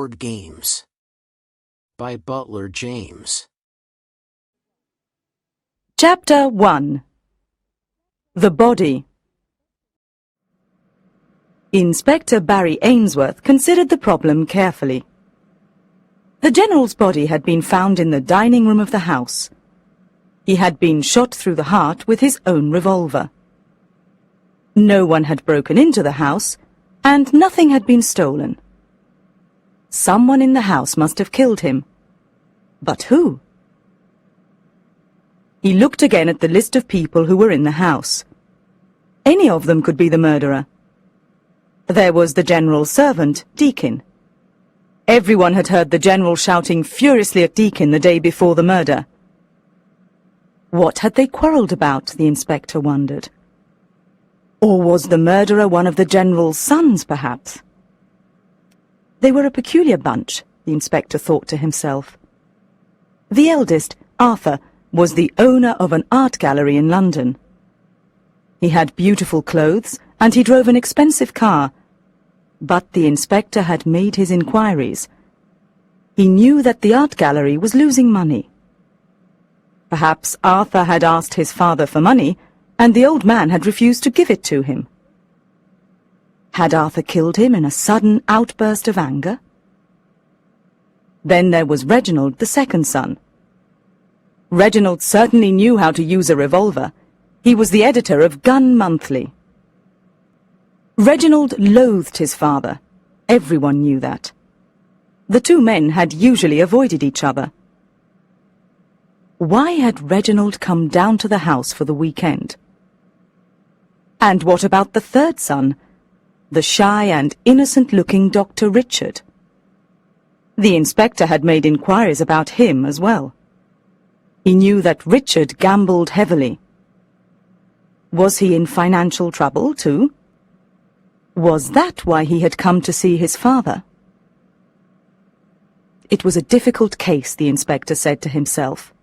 Board Games by Butler James. Chapter 1. The Body. Inspector Barry Ainsworth considered the problem carefully. The General's body had been found in the dining room of the house. He had been shot through the heart with his own revolver. No one had broken into the house, and nothing had been stolen. Someone in the house must have killed him. But who? He looked again at the list of people who were in the house. Any of them could be the murderer. There was the General's servant, Deacon. Everyone had heard the General shouting furiously at Deacon the day before the murder. What had they quarrelled about, the inspector wondered. Or was the murderer one of the General's sons, perhaps? They were a peculiar bunch, the inspector thought to himself. The eldest, Arthur, was the owner of an art gallery in London. He had beautiful clothes, and he drove an expensive car. But the inspector had made his inquiries. He knew that the art gallery was losing money. Perhaps Arthur had asked his father for money, and the old man had refused to give it to him. Had Arthur killed him in a sudden outburst of anger? Then there was Reginald, the second son. Reginald certainly knew how to use a revolver. He was the editor of Gun Monthly. Reginald loathed his father. Everyone knew that. The two men had usually avoided each other. Why had Reginald come down to the house for the weekend? And what about the third son, the shy and innocent-looking Dr. Richard? The inspector had made inquiries about him as well. He knew that Richard gambled heavily. Was he in financial trouble, too? Was that why he had come to see his father? It was a difficult case, the inspector said to himself.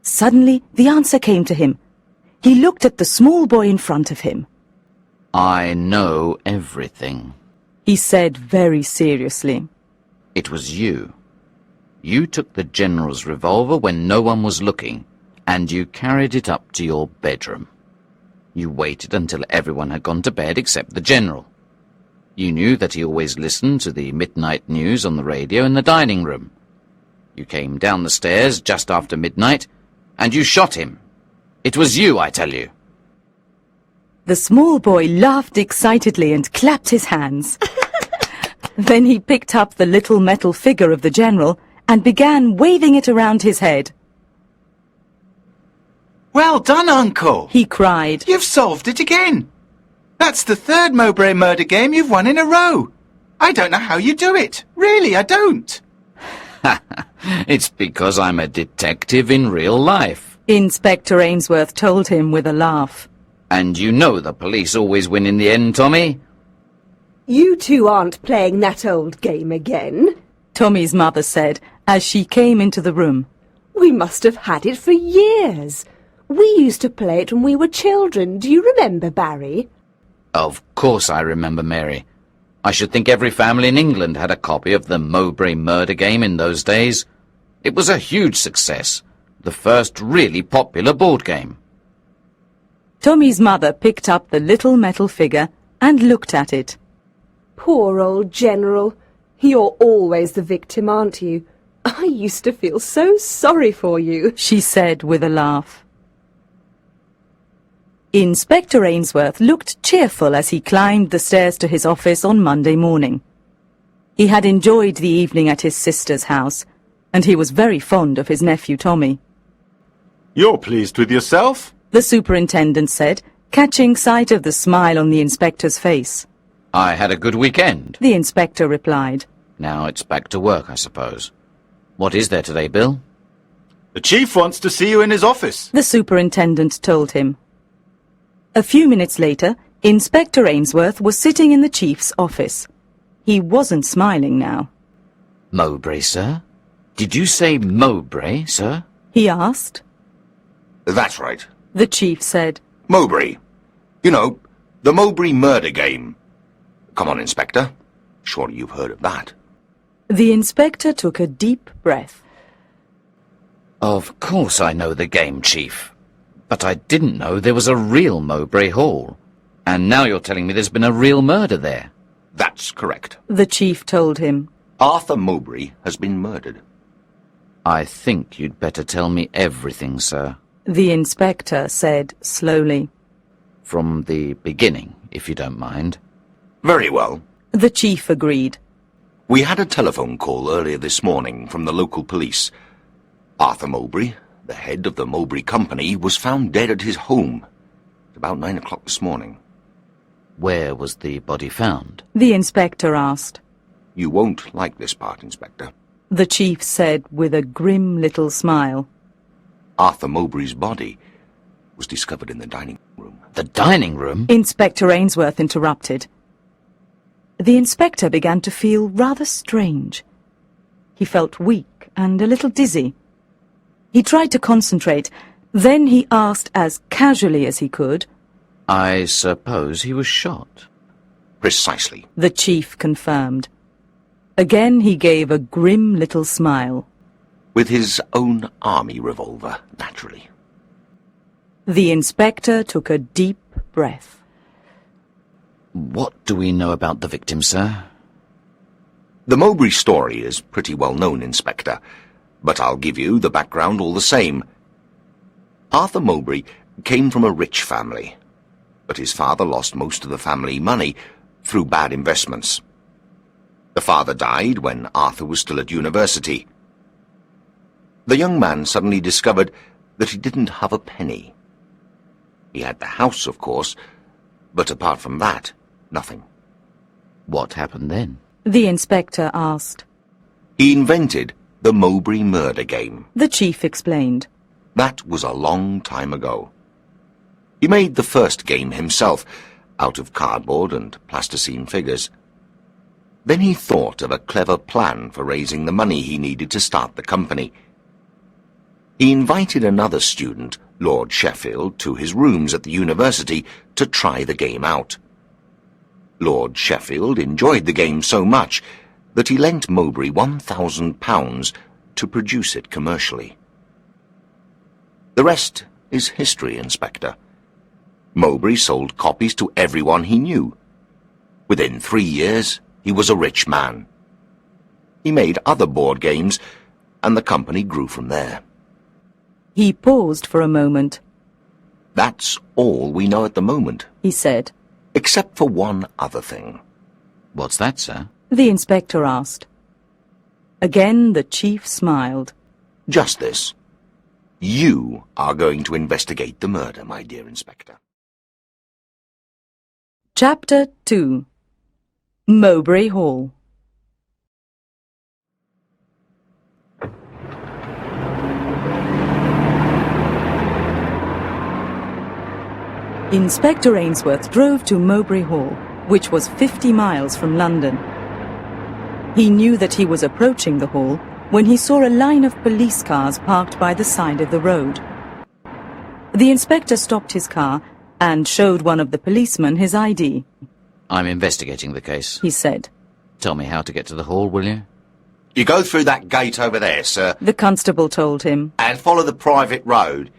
Suddenly, the answer came to him. He looked at the small boy in front of him. I know everything, he said very seriously. It was you. You took the General's revolver when no one was looking, and you carried it up to your bedroom. You waited until everyone had gone to bed except the General. You knew that he always listened to the midnight news on the radio in the dining room. You came down the stairs just after midnight, and you shot him. It was you, I tell you. The small boy laughed excitedly and clapped his hands. Then he picked up the little metal figure of the General and began waving it around his head. Well done, Uncle! He cried. You've solved it again! That's the third Mowbray murder game you've won in a row! I don't know how you do it. Really, I don't. It's because I'm a detective in real life, Inspector Ainsworth told him with a laugh. And you know the police always win in the end, Tommy. You two aren't playing that old game again, Tommy's mother said as she came into the room. We must have had it for years. We used to play it when we were children. Do you remember, Barry? Of course I remember, Mary. I should think every family in England had a copy of the Mowbray murder game in those days. It was a huge success, the first really popular board game. Tommy's mother picked up the little metal figure and looked at it. Poor old General. You're always the victim, aren't you? I used to feel so sorry for you, she said with a laugh. Inspector Ainsworth looked cheerful as he climbed the stairs to his office on Monday morning. He had enjoyed the evening at his sister's house, and he was very fond of his nephew Tommy. You're pleased with yourself? The superintendent said, catching sight of the smile on the inspector's face. I had a good weekend, the inspector replied. Now it's back to work, I suppose. What is there today, Bill? The chief wants to see you in his office, the superintendent told him. A few minutes later, Inspector Ainsworth was sitting in the chief's office. He wasn't smiling now. Mowbray, sir? Did you say Mowbray, sir? He asked. That's right. The chief said. Mowbray. You know, the Mowbray murder game. Come on, Inspector. Surely you've heard of that. The inspector took a deep breath. Of course I know the game, Chief. But I didn't know there was a real Mowbray Hall. And now you're telling me there's been a real murder there. That's correct. The chief told him. Arthur Mowbray has been murdered. I think you'd better tell me everything, sir. The inspector said slowly. From the beginning, if you don't mind. Very well. The chief agreed. We had a telephone call earlier this morning from the local police. Arthur Mowbray, the head of the Mowbray Company, was found dead at his home at about 9 o'clock this morning. Where was the body found? The inspector asked. You won't like this part, Inspector. The chief said with a grim little smile. Arthur Mowbray's body was discovered in the dining room. The dining room? Inspector Ainsworth interrupted. The inspector began to feel rather strange. He felt weak and a little dizzy. He tried to concentrate. Then he asked as casually as he could. I suppose he was shot. Precisely. The chief confirmed. Again he gave a grim little smile. With his own army revolver, naturally. The inspector took a deep breath. What do we know about the victim, sir? The Mowbray story is pretty well known, Inspector, but I'll give you the background all the same. Arthur Mowbray came from a rich family, but his father lost most of the family money through bad investments. The father died when Arthur was still at university. The young man suddenly discovered that he didn't have a penny. He had the house, of course, but apart from that, nothing. What happened then? The inspector asked. He invented the Mowbray murder game. The chief explained. That was a long time ago. He made the first game himself, out of cardboard and plasticine figures. Then he thought of a clever plan for raising the money he needed to start the company. He invited another student, Lord Sheffield, to his rooms at the university to try the game out. Lord Sheffield enjoyed the game so much that he lent Mowbray £1,000 to produce it commercially. The rest is history, Inspector. Mowbray sold copies to everyone he knew. Within 3 years, he was a rich man. He made other board games, and the company grew from there. He paused for a moment. That's all we know at the moment, He said. except for one other thing. What's that, sir? The inspector asked. Again the chief smiled. Just this. You are going to investigate the murder, my dear Inspector. Chapter 2. Mowbray Hall. Inspector Ainsworth drove to Mowbray Hall, which was 50 miles from London. He knew that he was approaching the hall when he saw a line of police cars parked by the side of the road. The inspector stopped his car and showed one of the policemen his ID. I'm investigating the case. He said. Tell me how to get to the hall, will you? You go through that gate over there, sir, The constable told him. and follow the private road.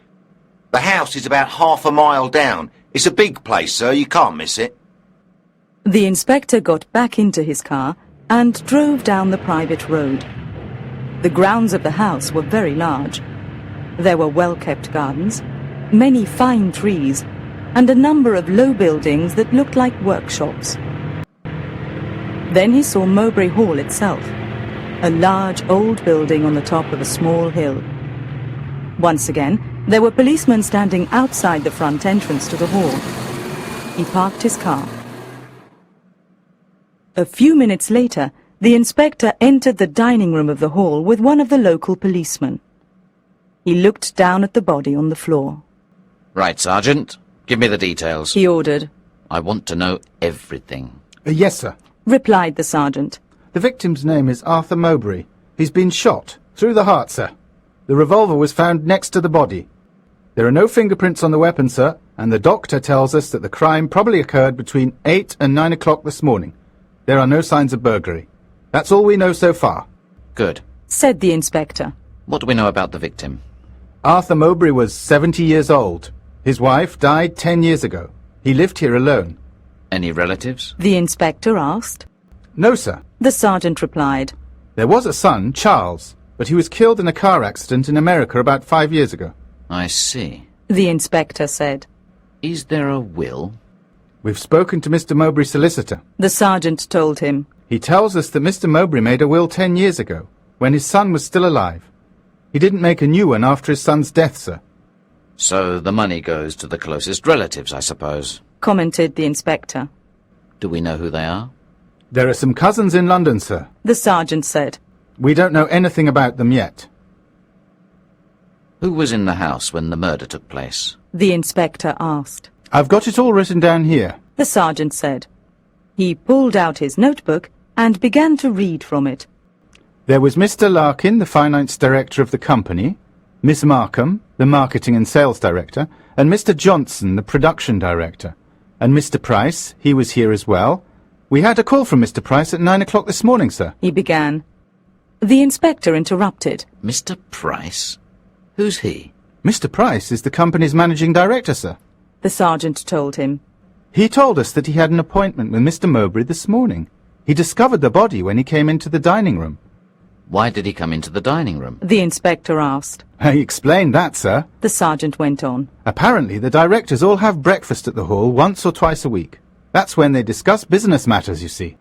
The house is about half a mile down. It's a big place, sir. You can't miss it. The inspector got back into his car and drove down the private road. The grounds of the house were very large. There were well-kept gardens, many fine trees, and a number of low buildings that looked like workshops. Then he saw Mowbray Hall itself, a large old building on the top of a small hill. Once again, there were policemen standing outside the front entrance to the hall. He parked his car. A few minutes later, the inspector entered the dining room of the hall with one of the local policemen. He looked down at the body on the floor. Right, Sergeant. Give me the details. He ordered. I want to know everything. Yes, sir. Replied the sergeant. The victim's name is Arthur Mowbray. He's been shot through the heart, sir. The revolver was found next to the body. There are no fingerprints on the weapon, sir, and the doctor tells us that the crime probably occurred between 8 and 9 o'clock this morning. There are no signs of burglary. That's all we know so far. Good. said the inspector. What do we know about the victim? Arthur Mowbray was 70 years old. His wife died 10 years ago. He lived here alone. Any relatives? The inspector asked. No, sir. The sergeant replied. There was a son, Charles, but he was killed in a car accident in America about 5 years ago. I see. The inspector said. Is there a will? We've spoken to Mr. Mowbray's solicitor. The sergeant told him. He tells us that Mr. Mowbray made a will 10 years ago, when his son was still alive. He didn't make a new one after his son's death, sir. So the money goes to the closest relatives, I suppose. Commented the inspector. Do we know who they are? There are some cousins in London, sir. The sergeant said. We don't know anything about them yet. Who was in the house when the murder took place? The inspector asked. I've got it all written down here. The sergeant said. He pulled out his notebook and began to read from it. There was Mr. Larkin, the finance director of the company, Miss Markham, the marketing and sales director, and Mr. Johnson, the production director. And Mr. Price, he was here as well. We had a call from Mr. Price at 9 o'clock this morning, sir. He began. The inspector interrupted. Mr. Price? Who's he? Mr. Price is the company's managing director, sir. The sergeant told him. He told us that he had an appointment with Mr. Mowbray this morning. He discovered the body when he came into the dining room. Why did he come into the dining room? The inspector asked. He explained that, sir. The sergeant went on. Apparently, the directors all have breakfast at the hall once or twice a week. That's when they discuss business matters, you see.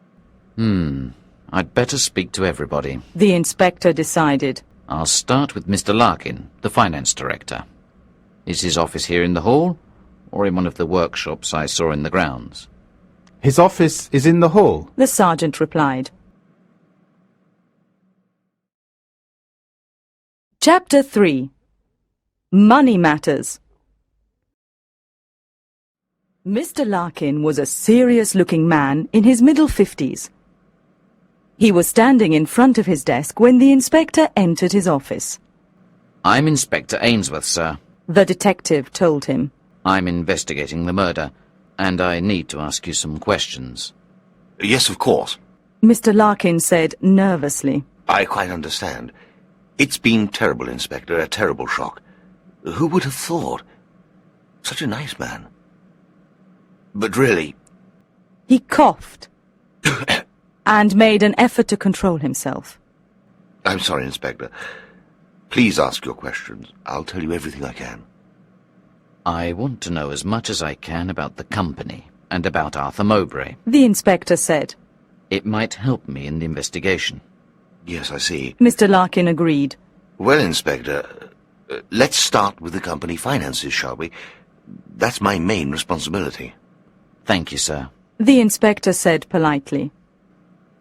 I'd better speak to everybody. The inspector decided. I'll start with Mr. Larkin, the finance director. Is his office here in the hall, or in one of the workshops I saw in the grounds? His office is in the hall. The sergeant replied. Chapter 3. Money Matters. Mr. Larkin was a serious-looking man in his middle 50s. He was standing in front of his desk when the inspector entered his office. I'm Inspector Ainsworth, sir. The detective told him. I'm investigating the murder, and I need to ask you some questions. Yes, of course. Mr. Larkin said nervously. I quite understand. It's been terrible, Inspector, a terrible shock. Who would have thought? Such a nice man. But really... He coughed and made an effort to control himself. I'm sorry, Inspector. Please ask your questions. I'll tell you everything I can. I want to know as much as I can about the company and about Arthur Mowbray. The inspector said. It might help me in the investigation. Yes, I see. Mr. Larkin agreed. Well, Inspector, let's start with the company finances, shall we? That's my main responsibility. Thank you, sir. The inspector said politely.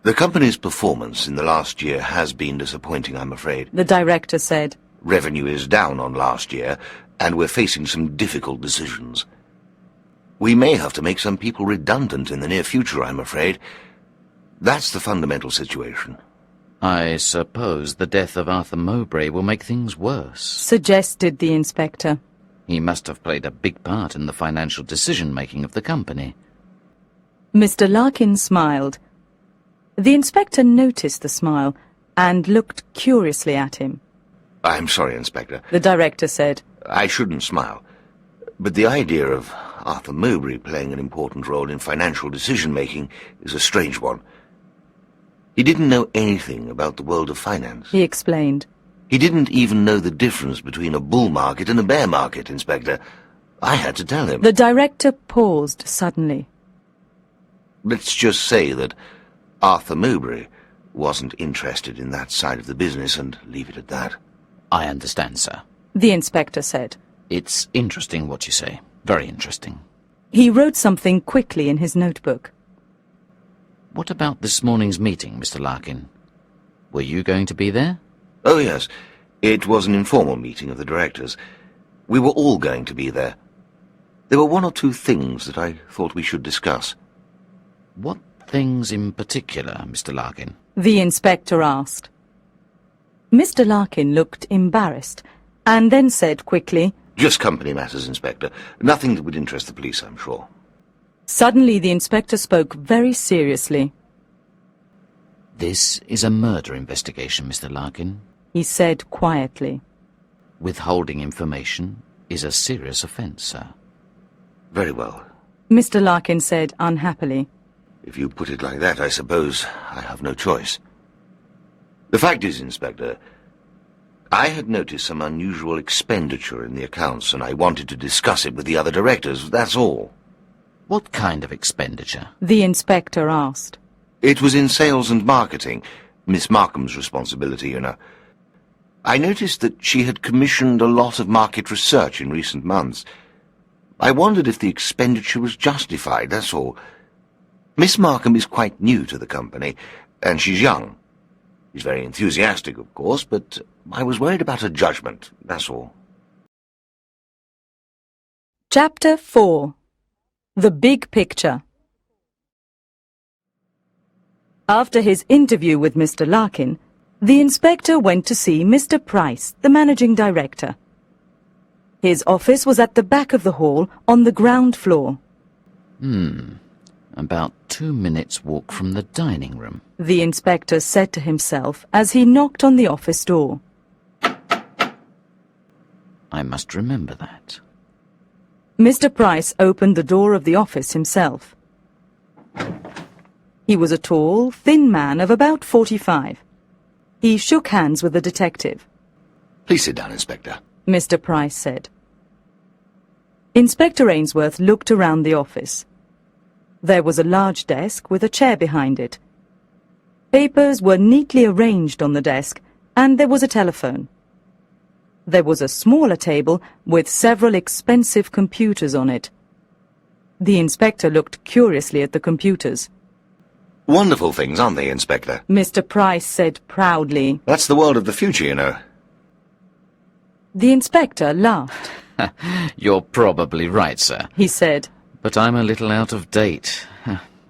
The company's performance in the last year has been disappointing, I'm afraid. The director said. Revenue is down on last year, and we're facing some difficult decisions. We may have to make some people redundant in the near future, I'm afraid. That's the fundamental situation. I suppose the death of Arthur Mowbray will make things worse. Suggested the inspector. He must have played a big part in the financial decision-making of the company. Mr. Larkin smiled. The inspector noticed the smile and looked curiously at him. I'm sorry, Inspector. The director said. I shouldn't smile. But the idea of Arthur Mowbray playing an important role in financial decision-making is a strange one. He didn't know anything about the world of finance. He explained. He didn't even know the difference between a bull market and a bear market, Inspector. I had to tell him. The director paused suddenly. Let's just say that Arthur Mowbray wasn't interested in that side of the business and leave it at that. I understand, sir. The inspector said. It's interesting what you say. Very interesting. He wrote something quickly in his notebook. What about this morning's meeting, Mr. Larkin? Were you going to be there? Oh, yes. It was an informal meeting of the directors. We were all going to be there. There were one or two things that I thought we should discuss. What things in particular, Mr. Larkin? The inspector asked. Mr. Larkin looked embarrassed, and then said quickly, Just company matters, Inspector. Nothing that would interest the police, I'm sure. Suddenly the inspector spoke very seriously. This is a murder investigation, Mr. Larkin. He said quietly. Withholding information is a serious offence, sir. Very well. Mr. Larkin said unhappily. If you put it like that, I suppose I have no choice. The fact is, Inspector, I had noticed some unusual expenditure in the accounts, and I wanted to discuss it with the other directors, that's all. What kind of expenditure? The inspector asked. It was in sales and marketing, Miss Markham's responsibility, you know. I noticed that she had commissioned a lot of market research in recent months. I wondered if the expenditure was justified, that's all. Miss Markham is quite new to the company, and she's young. She's very enthusiastic, of course, but I was worried about her judgment, that's all. Chapter 4. The Big Picture. After his interview with Mr. Larkin, the inspector went to see Mr. Price, the managing director. His office was at the back of the hall on the ground floor. About 2 minutes' walk from the dining room. The inspector said to himself as he knocked on the office door. I must remember that. Mr. Price opened the door of the office himself. He was a tall, thin man of about 45. He shook hands with the detective. Please sit down, Inspector. Mr. Price said. Inspector Ainsworth looked around the office. There was a large desk with a chair behind it. Papers were neatly arranged on the desk, and there was a telephone. There was a smaller table with several expensive computers on it. The inspector looked curiously at the computers. Wonderful things, aren't they, Inspector? Mr. Price said proudly. That's the world of the future, you know. The inspector laughed. You're probably right, sir. He said. But I'm a little out of date.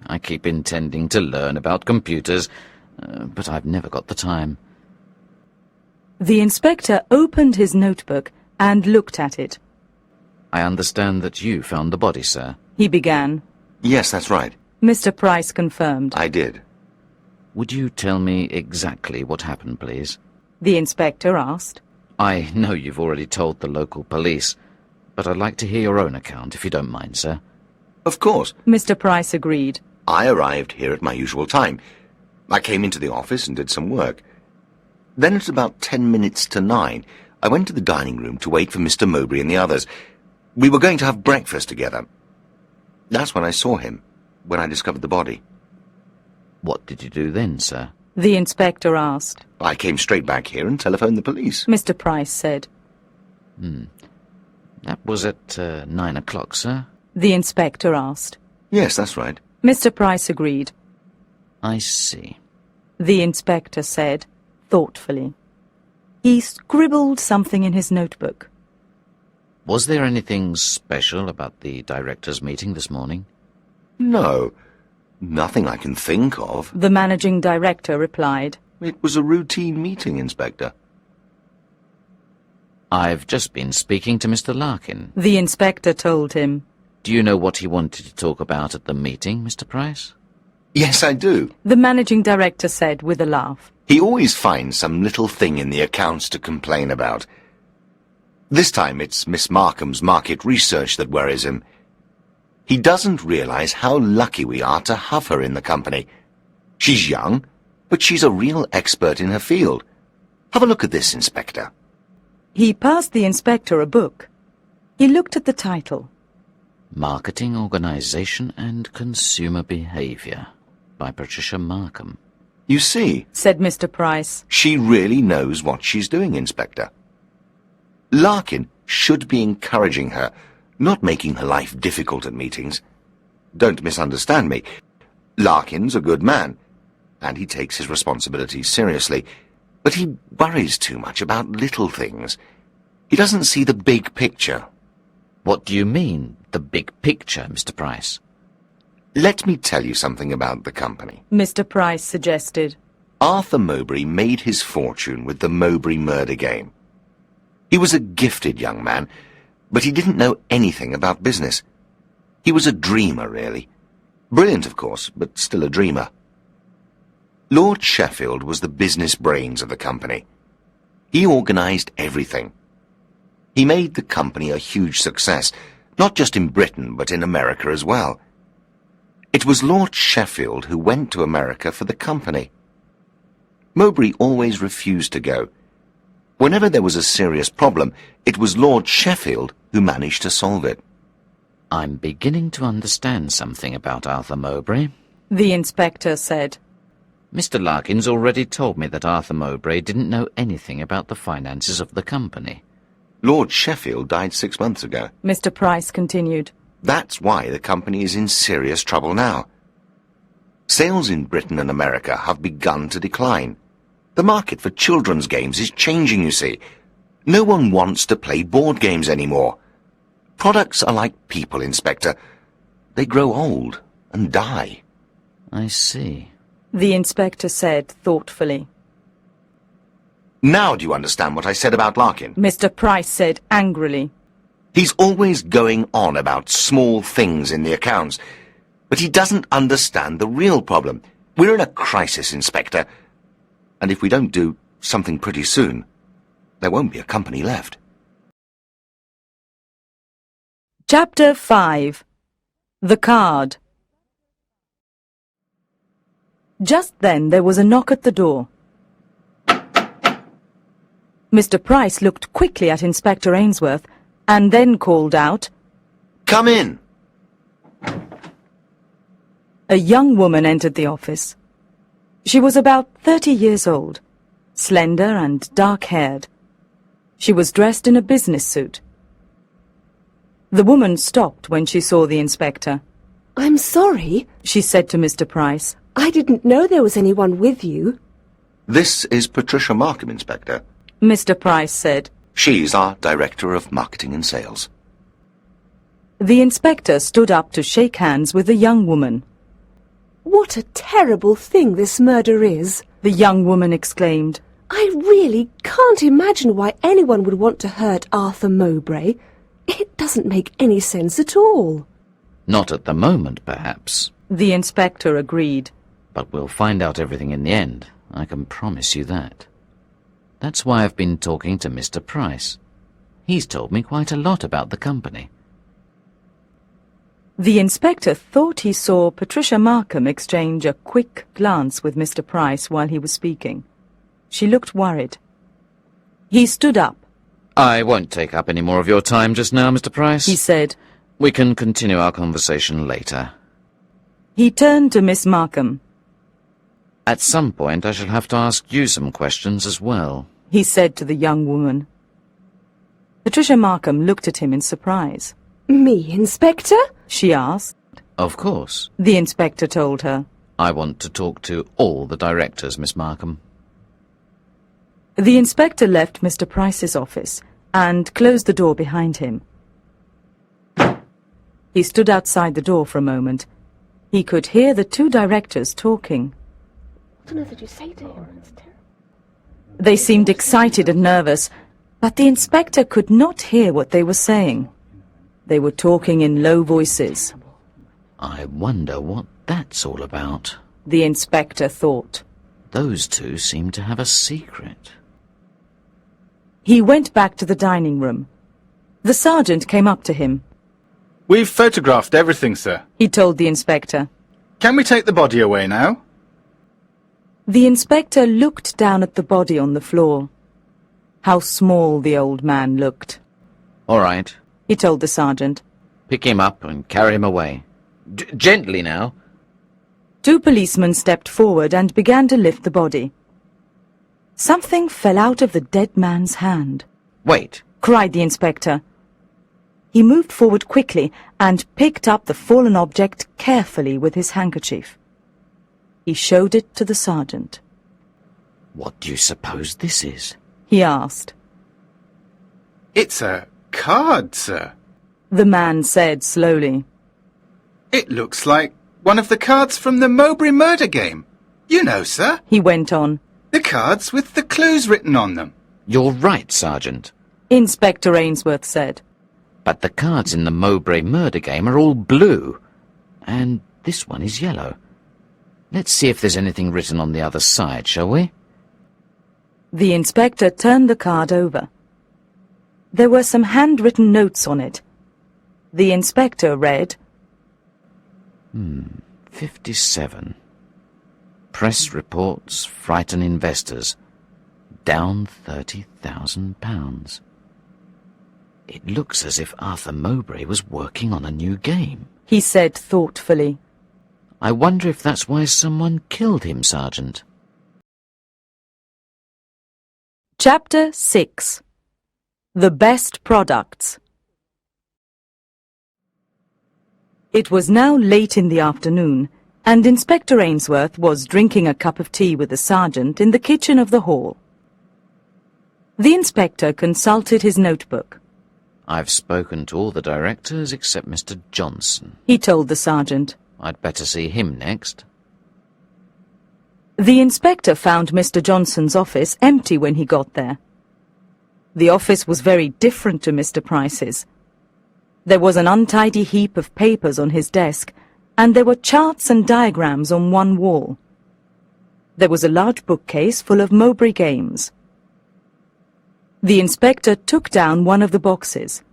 I keep intending to learn about computers, but I've never got the time. The inspector opened his notebook and looked at it. I understand that you found the body, sir. He began. Yes, that's right. Mr. Price confirmed. I did. Would you tell me exactly what happened, please? The inspector asked. I know you've already told the local police, but I'd like to hear your own account, if you don't mind, sir. Of course. Mr. Price agreed. I arrived here at my usual time. I came into the office and did some work. Then at about 10 minutes to 9, I went to the dining room to wait for Mr. Mowbray and the others. We were going to have breakfast together. That's when I saw him, when I discovered the body. What did you do then, sir? The inspector asked. I came straight back here and telephoned the police. Mr. Price said. That was at 9 o'clock, sir? The inspector asked. Yes, that's right. Mr. Price agreed. I see. The inspector said, thoughtfully. He scribbled something in his notebook. Was there anything special about the directors' meeting this morning? No, nothing I can think of. The managing director replied. It was a routine meeting, Inspector. I've just been speaking to Mr. Larkin. The inspector told him. Do you know what he wanted to talk about at the meeting, Mr. Price? Yes, I do. The managing director said with a laugh. He always finds some little thing in the accounts to complain about. This time it's Miss Markham's market research that worries him. He doesn't realize how lucky we are to have her in the company. She's young, but she's a real expert in her field. Have a look at this, Inspector. He passed the inspector a book. He looked at the title. Marketing Organization and Consumer Behavior by Patricia Markham. You see, Said Mr. Price. she really knows what she's doing, Inspector. Larkin should be encouraging her, not making her life difficult at meetings. Don't misunderstand me. Larkin's a good man, and he takes his responsibilities seriously, but he worries too much about little things. He doesn't see the big picture. What do you mean, the big picture, Mr. Price? Let me tell you something about the company. Mr. Price suggested. Arthur Mowbray made his fortune with the Mowbray murder game. He was a gifted young man, but he didn't know anything about business. He was a dreamer, really. Brilliant, of course, but still a dreamer. Lord Sheffield was the business brains of the company. He organised everything. He made the company a huge success, not just in Britain, but in America as well. It was Lord Sheffield who went to America for the company. Mowbray always refused to go. Whenever there was a serious problem, it was Lord Sheffield who managed to solve it. I'm beginning to understand something about Arthur Mowbray. The inspector said. Mr. Larkins already told me that Arthur Mowbray didn't know anything about the finances of the company. Lord Sheffield died 6 months ago. Mr. Price continued. That's why the company is in serious trouble now. Sales in Britain and America have begun to decline. The market for children's games is changing, you see. No one wants to play board games anymore. Products are like people, Inspector. They grow old and die. I see. The inspector said thoughtfully. Now do you understand what I said about Larkin? Mr. Price said angrily. He's always going on about small things in the accounts, but he doesn't understand the real problem. We're in a crisis, Inspector, and if we don't do something pretty soon, there won't be a company left. Chapter 5. The Card. Just then there was a knock at the door. Mr. Price looked quickly at Inspector Ainsworth and then called out, Come in! A young woman entered the office. She was about 30 years old, slender and dark-haired. She was dressed in a business suit. The woman stopped when she saw the inspector. I'm sorry, She said to Mr. Price. I didn't know there was anyone with you. This is Patricia Markham, Inspector. Mr. Price said. She's our Director of Marketing and Sales. The inspector stood up to shake hands with the young woman. What a terrible thing this murder is. The young woman exclaimed. I really can't imagine why anyone would want to hurt Arthur Mowbray. It doesn't make any sense at all. Not at the moment, perhaps, The inspector agreed. but we'll find out everything in the end. I can promise you that. That's why I've been talking to Mr. Price. He's told me quite a lot about the company. The inspector thought he saw Patricia Markham exchange a quick glance with Mr. Price while he was speaking. She looked worried. He stood up. I won't take up any more of your time just now, Mr. Price. He said. We can continue our conversation later. He turned to Miss Markham. At some point I shall have to ask you some questions as well. He said to the young woman. Patricia Markham looked at him in surprise. Me, Inspector? She asked. Of course. The inspector told her. I want to talk to all the directors, Miss Markham. The inspector left Mr. Price's office and closed the door behind him. He stood outside the door for a moment. He could hear the two directors talking. What on earth did you say to him? That's terrible. They seemed excited and nervous, but the inspector could not hear what they were saying. They were talking in low voices. I wonder what that's all about. The inspector thought. Those two seem to have a secret. He went back to the dining room. The sergeant came up to him. We've photographed everything, sir. He told the inspector. Can we take the body away now? The inspector looked down at the body on the floor. How small the old man looked. All right. He told the sergeant. Pick him up and carry him away. Gently now. Two policemen stepped forward and began to lift the body. Something fell out of the dead man's hand. Wait. Cried the inspector. He moved forward quickly and picked up the fallen object carefully with his handkerchief. He showed it to the sergeant. What do you suppose this is? He asked. It's a card, sir. The man said slowly. It looks like one of the cards from the Mowbray murder game. You know, sir. He went on. The cards with the clues written on them. You're right, Sergeant. Inspector Ainsworth said. But the cards in the Mowbray murder game are all blue. And this one is yellow. Let's see if there's anything written on the other side, shall we? The inspector turned the card over. There were some handwritten notes on it. The inspector read, 57. Press reports frighten investors. Down £30,000. It looks as if Arthur Mowbray was working on a new game. He said thoughtfully. I wonder if that's why someone killed him, Sergeant. Chapter 6. The Best Products. It was now late in the afternoon, and Inspector Ainsworth was drinking a cup of tea with the sergeant in the kitchen of the hall. The inspector consulted his notebook. I've spoken to all the directors except Mr. Johnson. He told the sergeant. I'd better see him next. The inspector found Mr. Johnson's office empty when he got there. The office was very different to Mr. Price's. There was an untidy heap of papers on his desk, and there were charts and diagrams on one wall. There was a large bookcase full of Mowbray games. The inspector took down one of the boxes.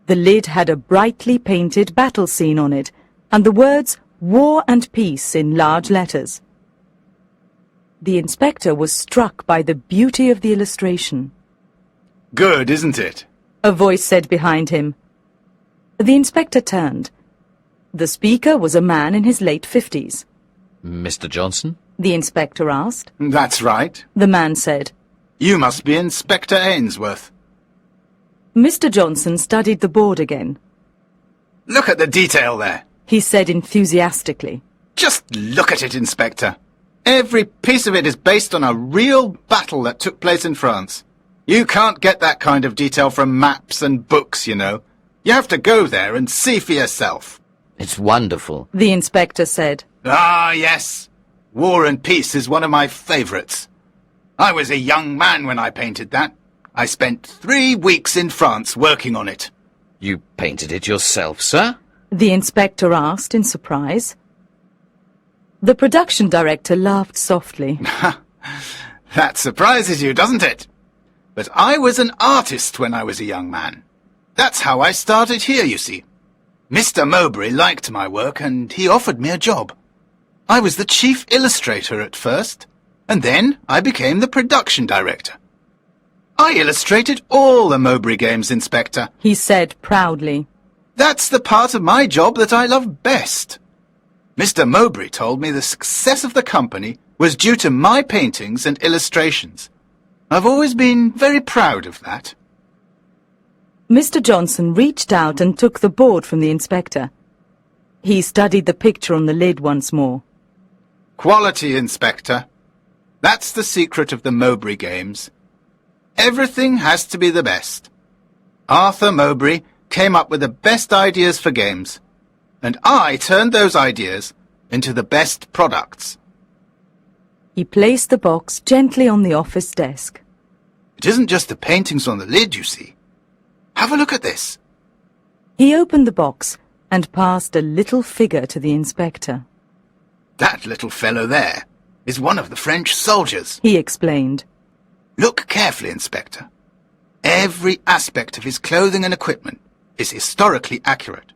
The lid had a brightly painted battle scene on it, and the words "War and Peace" in large letters. The inspector was struck by the beauty of the illustration. Good, isn't it? A voice said behind him. The inspector turned. The speaker was a man in his late 50s. Mr. Johnson? The inspector asked. That's right. The man said. You must be Inspector Ainsworth. Mr. Johnson studied the board again. Look at the detail there. He said enthusiastically. Just look at it, Inspector. Every piece of it is based on a real battle that took place in France. You can't get that kind of detail from maps and books, you know. You have to go there and see for yourself. It's wonderful. The inspector said. Ah, yes. War and Peace is one of my favourites. I was a young man when I painted that. I spent 3 weeks in France working on it. You painted it yourself, sir? The inspector asked in surprise. The production director laughed softly. That surprises you, doesn't it? But I was an artist when I was a young man. That's how I started here, you see. Mr. Mowbray liked my work and he offered me a job. I was the chief illustrator at first, and then I became the production director. I illustrated all the Mowbray games, Inspector. He said proudly. That's the part of my job that I love best. Mr. Mowbray told me the success of the company was due to my paintings and illustrations. I've always been very proud of that. Mr. Johnson reached out and took the board from the inspector. He studied the picture on the lid once more. Quality, Inspector. That's the secret of the Mowbray games. Everything has to be the best. Arthur Mowbray came up with the best ideas for games, and I turned those ideas into the best products. He placed the box gently on the office desk. It isn't just the paintings on the lid, you see. Have a look at this. He opened the box and passed a little figure to the inspector. That little fellow there is one of the French soldiers. He explained. Look carefully, Inspector. Every aspect of his clothing and equipment is historically accurate.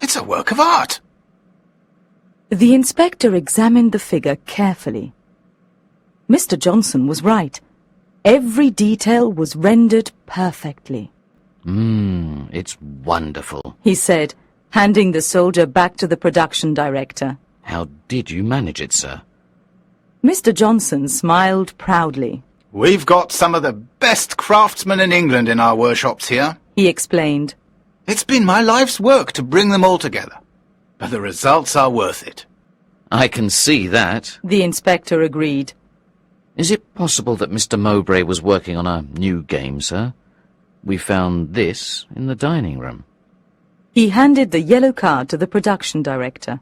It's a work of art. The inspector examined the figure carefully. Mr. Johnson was right. Every detail was rendered perfectly. It's wonderful, he said, handing the soldier back to the production director. How did you manage it, sir? Mr. Johnson smiled proudly. We've got some of the best craftsmen in England in our workshops here, he explained. It's been my life's work to bring them all together, but the results are worth it. I can see that, the inspector agreed. Is it possible that Mr. Mowbray was working on a new game, sir? We found this in the dining room. He handed the yellow card to the production director.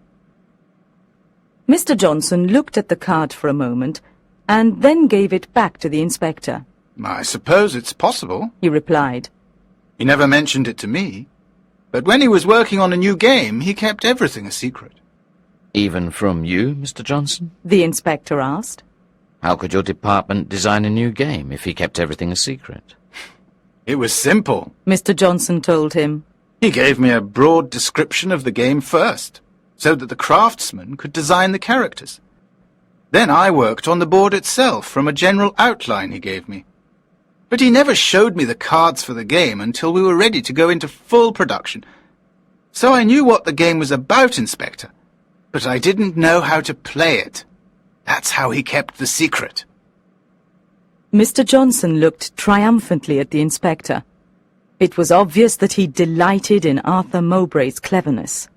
Mr. Johnson looked at the card for a moment and then gave it back to the inspector. I suppose it's possible, he replied. He never mentioned it to me, but when he was working on a new game, he kept everything a secret. Even from you, Mr. Johnson? The inspector asked. How could your department design a new game if he kept everything a secret? It was simple. Mr. Johnson told him. He gave me a broad description of the game first, so that the craftsman could design the characters. Then I worked on the board itself from a general outline he gave me. But he never showed me the cards for the game until we were ready to go into full production. So I knew what the game was about, Inspector, but I didn't know how to play it. That's how he kept the secret. Mr. Johnson looked triumphantly at the inspector. It was obvious that he delighted in Arthur Mowbray's cleverness.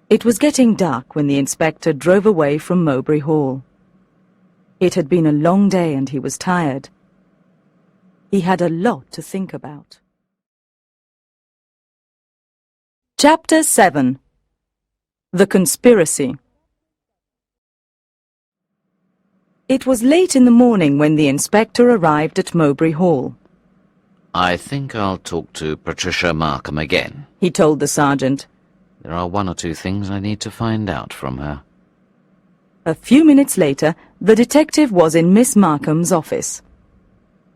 It was getting dark when the inspector drove away from Mowbray Hall. It had been a long day and he was tired. He had a lot to think about. Chapter 7. The Conspiracy. It was late in the morning when the inspector arrived at Mowbray Hall. I think I'll talk to Patricia Markham again. He told the sergeant. There are one or two things I need to find out from her. A few minutes later, the detective was in Miss Markham's office.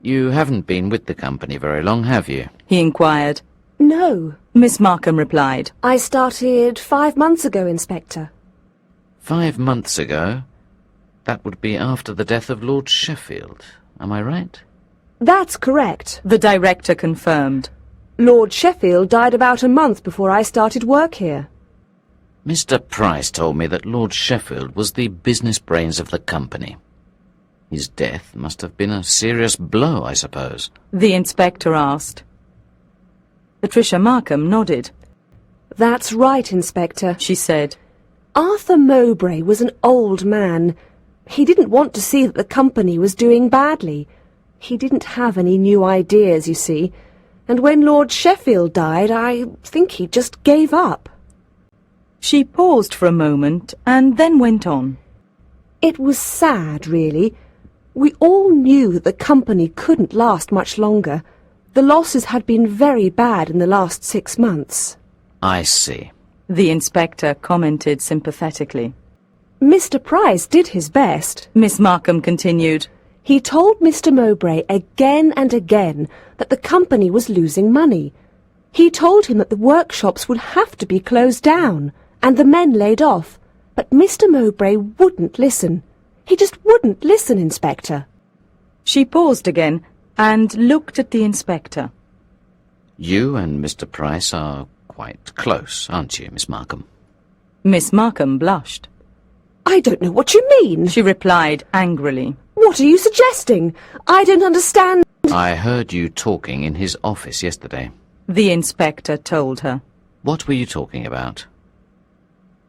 You haven't been with the company very long, have you? He inquired. No. Miss Markham replied. I started 5 months ago, Inspector. 5 months ago? That would be after the death of Lord Sheffield. Am I right? That's correct. The director confirmed. Lord Sheffield died about a month before I started work here. Mr. Price told me that Lord Sheffield was the business brains of the company. His death must have been a serious blow, I suppose. The inspector asked. Patricia Markham nodded. That's right, Inspector, She said. Arthur Mowbray was an old man. He didn't want to see that the company was doing badly. He didn't have any new ideas, you see. And when Lord Sheffield died, I think he just gave up. She paused for a moment and then went on. It was sad, really. We all knew that the company couldn't last much longer. The losses had been very bad in the last 6 months. I see. The inspector commented sympathetically. Mr. Price did his best. Miss Markham continued. He told Mr. Mowbray again and again that the company was losing money. He told him that the workshops would have to be closed down and the men laid off, but Mr. Mowbray wouldn't listen. He just wouldn't listen, Inspector. She paused again and looked at the inspector. You and Mr. Price are quite close, aren't you, Miss Markham? Miss Markham blushed. I don't know what you mean. She replied angrily. What are you suggesting? I don't understand. I heard you talking in his office yesterday. The inspector told her. What were you talking about?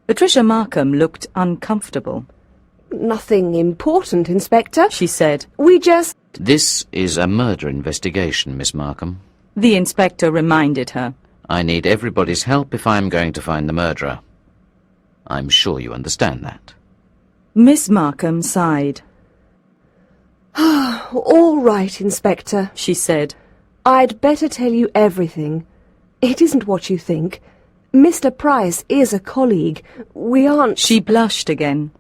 Patricia Markham looked uncomfortable. Nothing important, Inspector, She said. We just... This is a murder investigation, Miss Markham. The inspector reminded her. I need everybody's help if I'm going to find the murderer. I'm sure you understand that. Miss Markham sighed. All right, Inspector, She said. I'd better tell you everything. It isn't what you think. Mr. Price is a colleague. We aren't... She blushed again.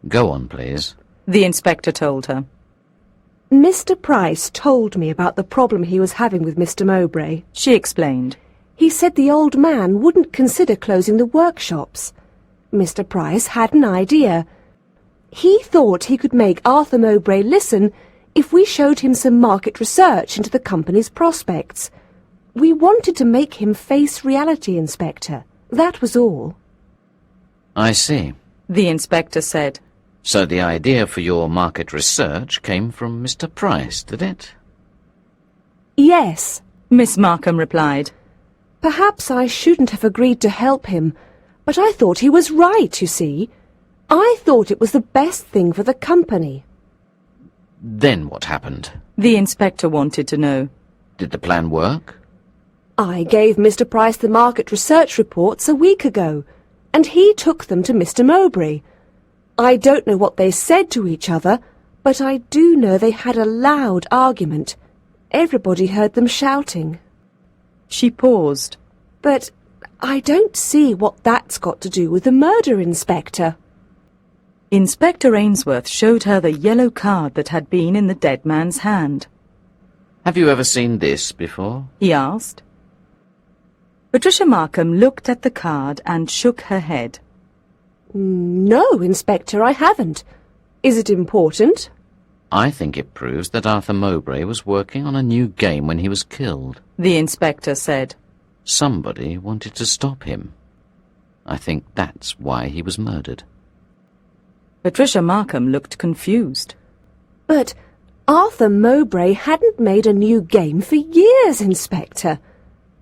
Go on, please. The inspector told her. Mr. Price told me about the problem he was having with Mr. Mowbray. She explained. He said the old man wouldn't consider closing the workshops. Mr. Price had an idea. He thought he could make Arthur Mowbray listen if we showed him some market research into the company's prospects. We wanted to make him face reality, Inspector. That was all. I see. The inspector said. So the idea for your market research came from Mr. Price, did it? Yes. Miss Markham replied. Perhaps I shouldn't have agreed to help him, but I thought he was right, you see. I thought it was the best thing for the company. Then what happened? The inspector wanted to know. Did the plan work? I gave Mr. Price the market research reports a week ago, and he took them to Mr. Mowbray. I don't know what they said to each other, but I do know they had a loud argument. Everybody heard them shouting. She paused. But I don't see what that's got to do with the murder, Inspector. Inspector Ainsworth showed her the yellow card that had been in the dead man's hand. Have you ever seen this before? He asked. Patricia Markham looked at the card and shook her head. No, Inspector, I haven't. Is it important? I think it proves that Arthur Mowbray was working on a new game when he was killed. The inspector said. Somebody wanted to stop him. I think that's why he was murdered. Patricia Markham looked confused. But Arthur Mowbray hadn't made a new game for years, Inspector.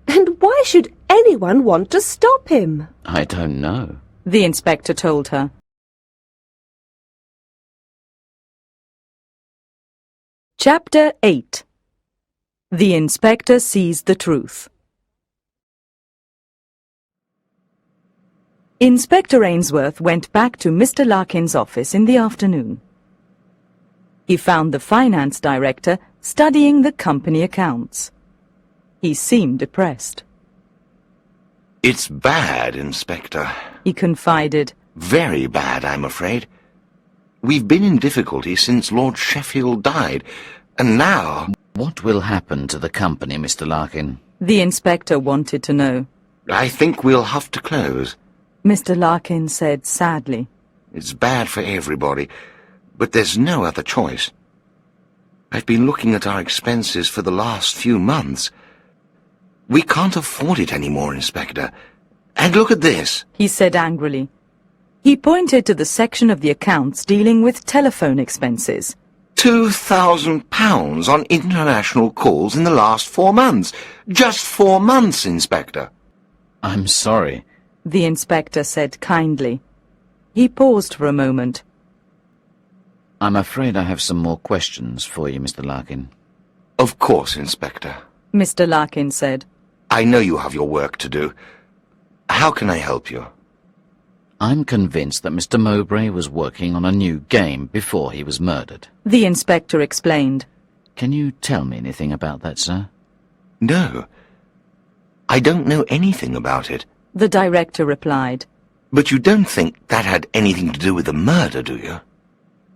And why should anyone want to stop him? I don't know, the inspector told her. Chapter 8. The Inspector Sees the Truth. Inspector Ainsworth went back to Mr. Larkin's office in the afternoon. He found the finance director studying the company accounts. He seemed depressed. It's bad, Inspector. He confided. Very bad, I'm afraid. We've been in difficulty since Lord Sheffield died, and now... What will happen to the company, Mr. Larkin? The inspector wanted to know. I think we'll have to close. Mr. Larkin said sadly. It's bad for everybody, but there's no other choice. I've been looking at our expenses for the last few months. We can't afford it anymore, Inspector. And look at this, he said angrily. He pointed to the section of the accounts dealing with telephone expenses. £2,000 on international calls in the last 4 months. Just 4 months, Inspector. I'm sorry, the inspector said kindly. He paused for a moment. I'm afraid I have some more questions for you, Mr. Larkin. Of course, Inspector. Mr. Larkin said. I know you have your work to do. How can I help you? I'm convinced that Mr. Mowbray was working on a new game before he was murdered. The inspector explained. Can you tell me anything about that, sir? No. I don't know anything about it. The director replied. But you don't think that had anything to do with the murder, do you?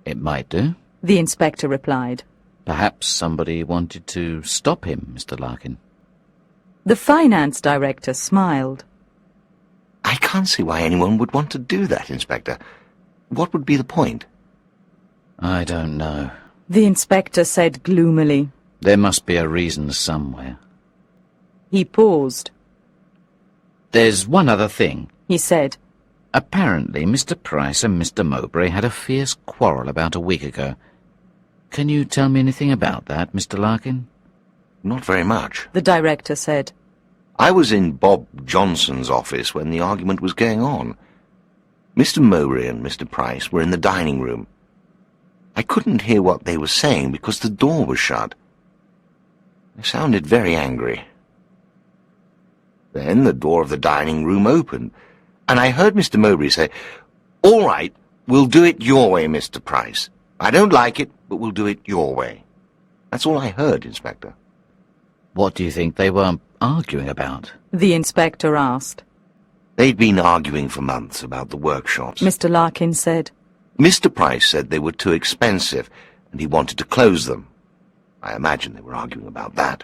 It might do, the inspector replied. Perhaps somebody wanted to stop him, Mr. Larkin. The finance director smiled. I can't see why anyone would want to do that, Inspector. What would be the point? I don't know, the inspector said gloomily. There must be a reason somewhere. He paused. There's one other thing, he said. Apparently, Mr. Price and Mr. Mowbray had a fierce quarrel about a week ago. Can you tell me anything about that, Mr. Larkin? Not very much, the director said. I was in Bob Johnson's office when the argument was going on. Mr. Mowbray and Mr. Price were in the dining room. I couldn't hear what they were saying because the door was shut. They sounded very angry. Then the door of the dining room opened, and I heard Mr. Mowbray say, "All right, we'll do it your way, Mr. Price. I don't like it, but we'll do it your way." That's all I heard, Inspector. What do you think they were arguing about? The inspector asked. They'd been arguing for months about the workshops. Mr. Larkin said. Mr. Price said they were too expensive, and he wanted to close them. I imagine they were arguing about that.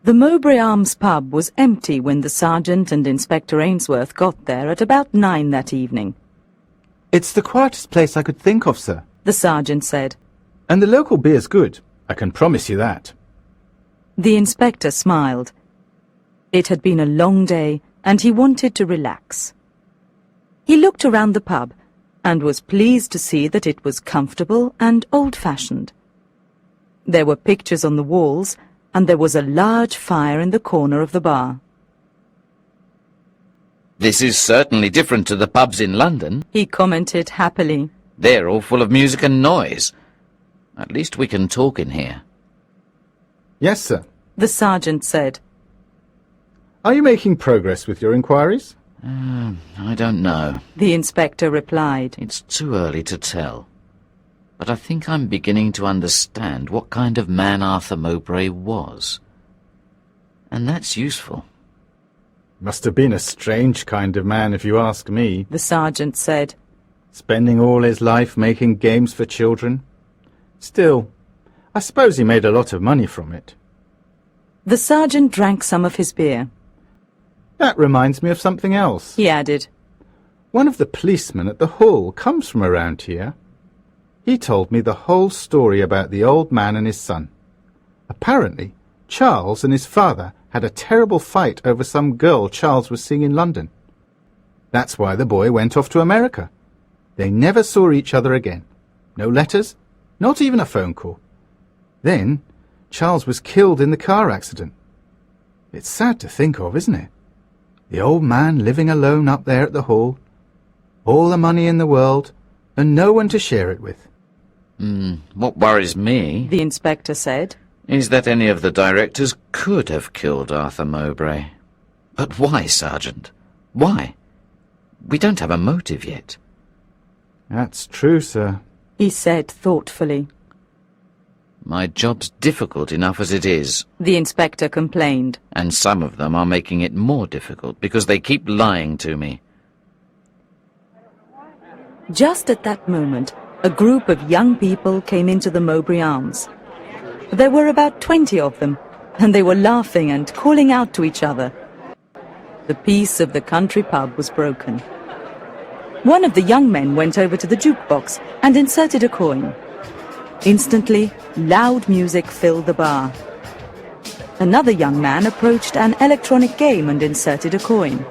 The Mowbray Arms pub was empty when the sergeant and Inspector Ainsworth got there at about 9 that evening. It's the quietest place I could think of, sir. The sergeant said. And the local beer's good. I can promise you that. The inspector smiled. It had been a long day, and he wanted to relax. He looked around the pub, and was pleased to see that it was comfortable and old-fashioned. There were pictures on the walls, and there was a large fire in the corner of the bar. This is certainly different to the pubs in London, he commented happily. They're all full of music and noise. At least we can talk in here. Yes, sir. The sergeant said. Are you making progress with your inquiries? I don't know. The inspector replied. It's too early to tell. But I think I'm beginning to understand what kind of man Arthur Mowbray was. And that's useful. Must have been a strange kind of man, if you ask me. The sergeant said. Spending all his life making games for children. Still, I suppose he made a lot of money from it. The sergeant drank some of his beer. That reminds me of something else. He added. One of the policemen at the hall comes from around here. He told me the whole story about the old man and his son. Apparently, Charles and his father had a terrible fight over some girl Charles was seeing in London. That's why the boy went off to America. They never saw each other again. No letters, not even a phone call. Then, Charles was killed in the car accident. It's sad to think of, isn't it? The old man living alone up there at the hall. All the money in the world, and no one to share it with. What worries me, The inspector said. is that any of the directors could have killed Arthur Mowbray. But why, Sergeant? Why? We don't have a motive yet. That's true, sir. He said thoughtfully. My job's difficult enough as it is, The inspector complained. and some of them are making it more difficult because they keep lying to me. Just at that moment, a group of young people came into the Mowbray Arms. There were about 20 of them, and they were laughing and calling out to each other. The peace of the country pub was broken. One of the young men went over to the jukebox and inserted a coin. Instantly, loud music filled the bar. Another young man approached an electronic game and inserted a coin.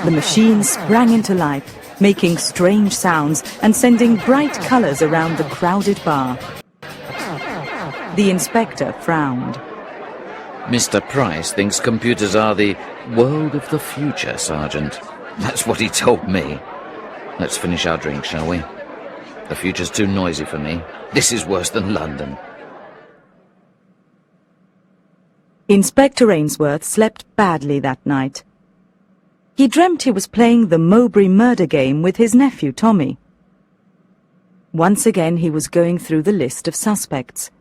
The machine sprang into life, making strange sounds and sending bright colours around the crowded bar. The inspector frowned. Mr. Price thinks computers are the world of the future, Sergeant. That's what he told me. Let's finish our drink, shall we? The future's too noisy for me. This is worse than London. Inspector Ainsworth slept badly that night. He dreamt he was playing the Mowbray murder game with his nephew Tommy. Once again he was going through the list of suspects.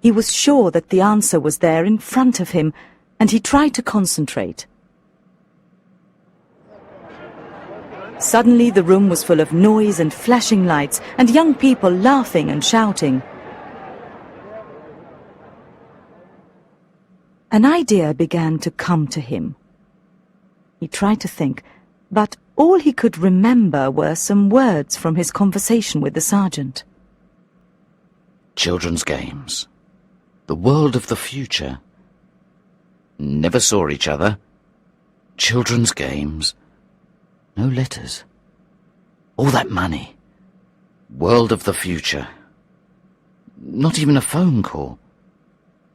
He was sure that the answer was there in front of him, and he tried to concentrate. Suddenly the room was full of noise and flashing lights, and young people laughing and shouting. An idea began to come to him. He tried to think, but all he could remember were some words from his conversation with the sergeant. Children's games. The world of the future. Never saw each other. Children's games. No letters. All that money. World of the future. Not even a phone call.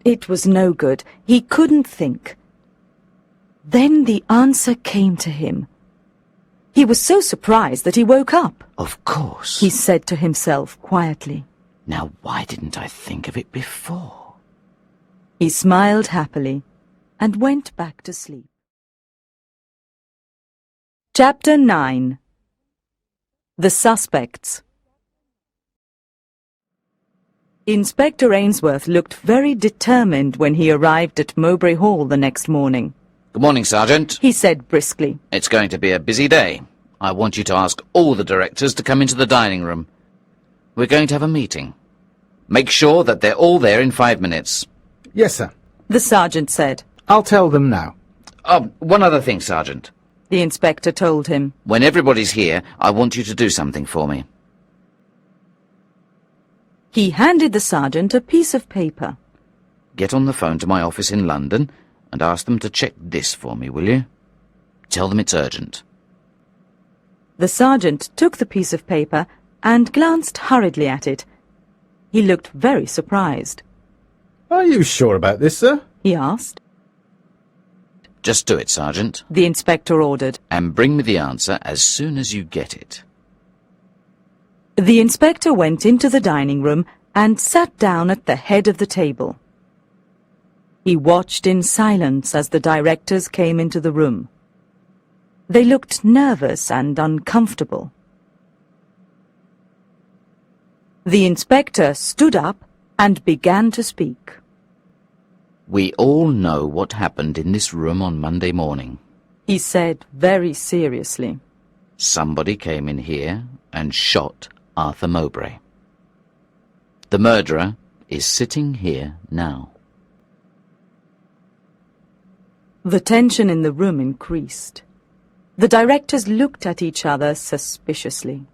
It was no good. He couldn't think. Then the answer came to him. He was so surprised that he woke up. Of course. He said to himself quietly. Now why didn't I think of it before? He smiled happily and went back to sleep. Chapter 9. The Suspects. Inspector Ainsworth looked very determined when he arrived at Mowbray Hall the next morning. Good morning, Sergeant. He said briskly. It's going to be a busy day. I want you to ask all the directors to come into the dining room. We're going to have a meeting. Make sure that they're all there in 5 minutes. Yes, sir. The sergeant said. I'll tell them now. One other thing, Sergeant. The inspector told him. When everybody's here, I want you to do something for me. He handed the sergeant a piece of paper. Get on the phone to my office in London and ask them to check this for me, will you? Tell them it's urgent. The sergeant took the piece of paper and glanced hurriedly at it. He looked very surprised. Are you sure about this, sir? He asked. Just do it, Sergeant, The inspector ordered. and bring me the answer as soon as you get it. The inspector went into the dining room and sat down at the head of the table. He watched in silence as the directors came into the room. They looked nervous and uncomfortable. The inspector stood up and began to speak. We all know what happened in this room on Monday morning. he said very seriously. Somebody came in here and shot Arthur Mowbray. The murderer is sitting here now. The tension in the room increased. The directors looked at each other suspiciously.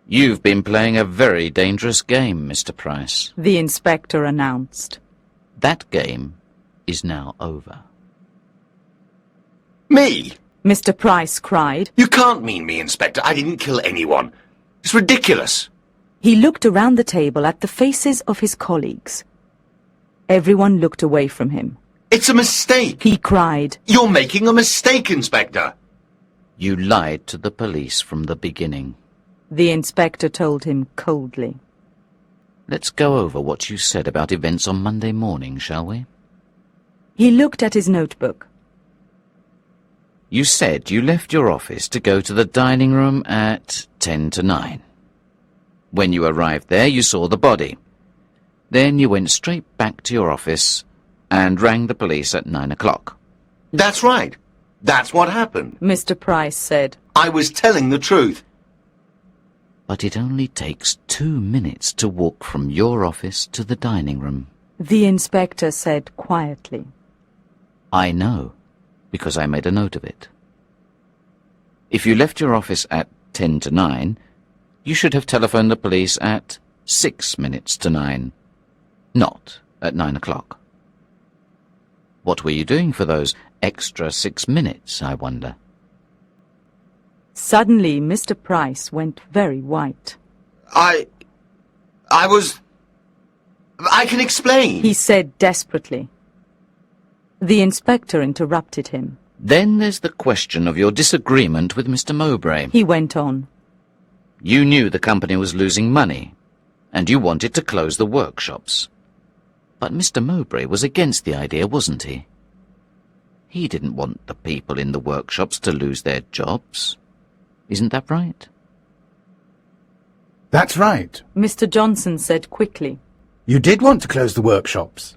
You've been playing a very dangerous game, Mr. Price. The inspector announced. That game is now over. Me? Mr. Price cried. You can't mean me, Inspector. I didn't kill anyone. It's ridiculous. He looked around the table at the faces of his colleagues. Everyone looked away from him. It's a mistake. He cried. You're making a mistake, Inspector. You lied to the police from the beginning. The inspector told him coldly. Let's go over what you said about events on Monday morning, shall we? He looked at his notebook. You said you left your office to go to the dining room at 10 to 9. When you arrived there, you saw the body. Then you went straight back to your office and rang the police at 9 o'clock. That's right. That's what happened. Mr. Price said. I was telling the truth. But it only takes 2 minutes to walk from your office to the dining room. The inspector said quietly. I know, because I made a note of it. If you left your office at 10 to 9, you should have telephoned the police at 6 minutes to 9, not at 9 o'clock. What were you doing for those extra 6 minutes, I wonder? Suddenly, Mr. Price went very white. I can explain. He said desperately. The inspector interrupted him. Then there's the question of your disagreement with Mr. Mowbray. He went on. You knew the company was losing money, and you wanted to close the workshops. But Mr. Mowbray was against the idea, wasn't he? He didn't want the people in the workshops to lose their jobs. Isn't that right? That's right. Mr. Johnson said quickly. You did want to close the workshops.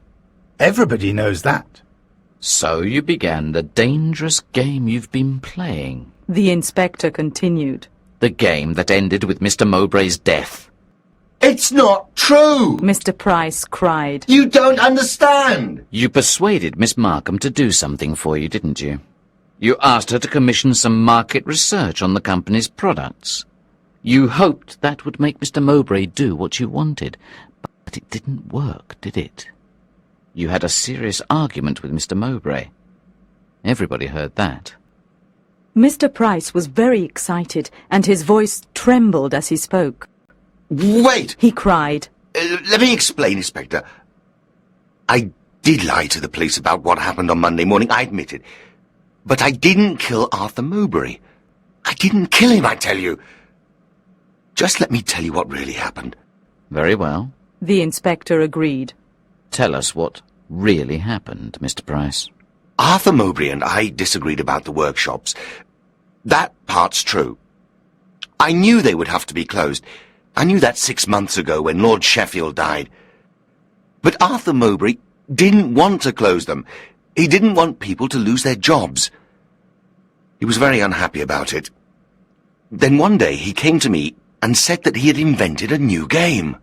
Everybody knows that. So you began the dangerous game you've been playing. The inspector continued. The game that ended with Mr. Mowbray's death. It's not true. Mr. Price cried. You don't understand. You persuaded Miss Markham to do something for you, didn't you? You asked her to commission some market research on the company's products. You hoped that would make Mr. Mowbray do what you wanted, but it didn't work, did it? You had a serious argument with Mr. Mowbray. Everybody heard that. Mr. Price was very excited, and his voice trembled as he spoke. Wait. He cried. Let me explain, Inspector. I did lie to the police about what happened on Monday morning, I admit it. But I didn't kill Arthur Mowbray. I didn't kill him, I tell you. Just let me tell you what really happened. Very well. The inspector agreed. Tell us what really happened, Mr. Price. Arthur Mowbray and I disagreed about the workshops. That part's true. I knew they would have to be closed. I knew that 6 months ago when Lord Sheffield died. But Arthur Mowbray didn't want to close them. He didn't want people to lose their jobs. He was very unhappy about it. Then one day he came to me and said that he had invented a new game.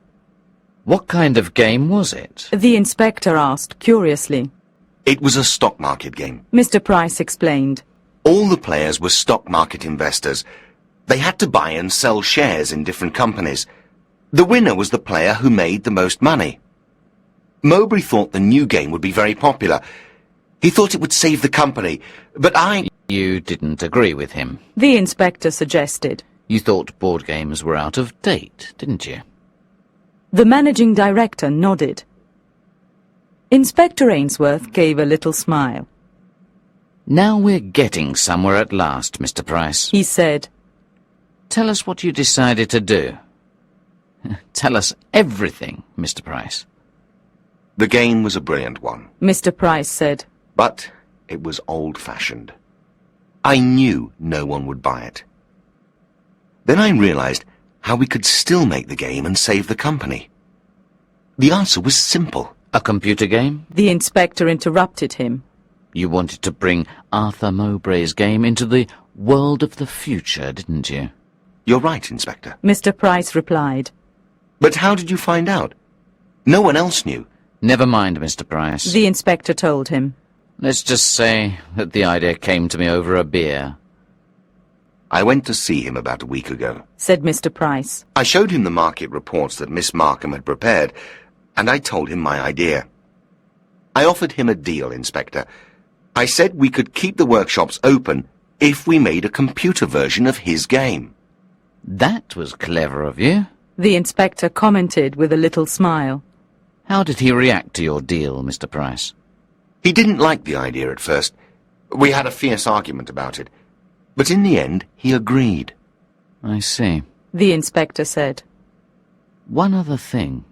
What kind of game was it? The inspector asked curiously. It was a stock market game. Mr. Price explained. All the players were stock market investors. They had to buy and sell shares in different companies. The winner was the player who made the most money. Mowbray thought the new game would be very popular. He thought it would save the company, but You didn't agree with him. The inspector suggested. You thought board games were out of date, didn't you? The managing director nodded. Inspector Ainsworth gave a little smile. Now we're getting somewhere at last, Mr. Price. He said. Tell us what you decided to do. Tell us everything, Mr. Price. The game was a brilliant one. Mr. Price said. But it was old-fashioned. I knew no one would buy it. Then I realized how we could still make the game and save the company. The answer was simple. A computer game? The inspector interrupted him. You wanted to bring Arthur Mowbray's game into the world of the future, didn't you? You're right, Inspector. Mr. Price replied. But how did you find out? No one else knew. Never mind, Mr. Price. The inspector told him. Let's just say that the idea came to me over a beer. I went to see him about a week ago, Said Mr. Price. I showed him the market reports that Miss Markham had prepared, and I told him my idea. I offered him a deal, Inspector. I said we could keep the workshops open if we made a computer version of his game. That was clever of you. The inspector commented with a little smile. How did he react to your deal, Mr. Price? He didn't like the idea at first. We had a fierce argument about it. But in the end, he agreed. I see. The inspector said. One other thing.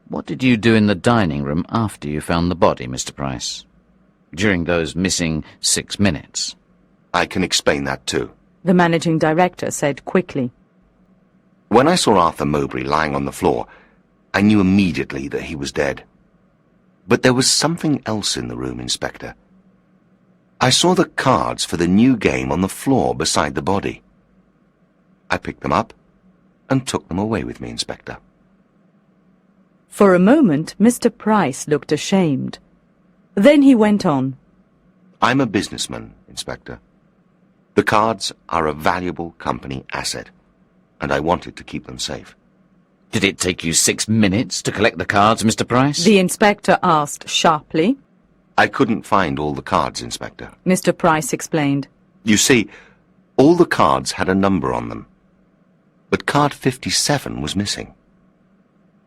What did you do in the dining room after you found the body, Mr. Price? During those missing 6 minutes? I can explain that too. The managing director said quickly. When I saw Arthur Mowbray lying on the floor, I knew immediately that he was dead. But there was something else in the room, Inspector. I saw the cards for the new game on the floor beside the body. I picked them up and took them away with me, Inspector. For a moment, Mr. Price looked ashamed. Then he went on. I'm a businessman, Inspector. The cards are a valuable company asset, and I wanted to keep them safe. Did it take you 6 minutes to collect the cards, Mr. Price? The inspector asked sharply. I couldn't find all the cards, Inspector. Mr. Price explained. You see, all the cards had a number on them, but card 57 was missing.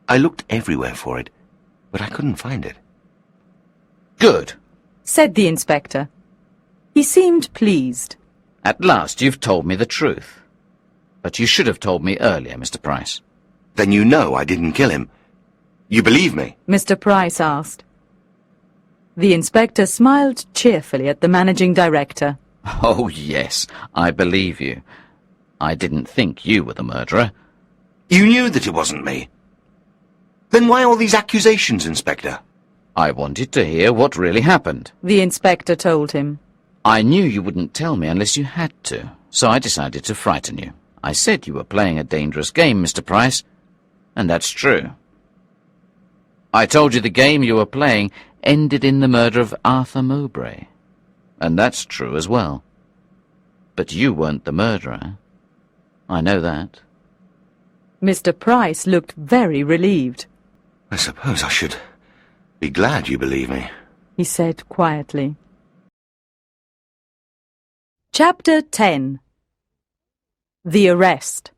I looked everywhere for it, but I couldn't find it. Good. Said the inspector. He seemed pleased. At last you've told me the truth. But you should have told me earlier, Mr. Price. Then you know I didn't kill him. You believe me? Mr. Price asked. The inspector smiled cheerfully at the managing director. Oh, yes, I believe you. I didn't think you were the murderer. You knew that it wasn't me. Then why all these accusations, Inspector? I wanted to hear what really happened. The inspector told him. I knew you wouldn't tell me unless you had to, so I decided to frighten you. I said you were playing a dangerous game, Mr. Price, and that's true. I told you the game you were playing ended in the murder of Arthur Mowbray, and that's true as well. But you weren't the murderer. I know that. Mr. Price looked very relieved. I suppose I should be glad you believe me. He said quietly. Chapter 10. The Arrest.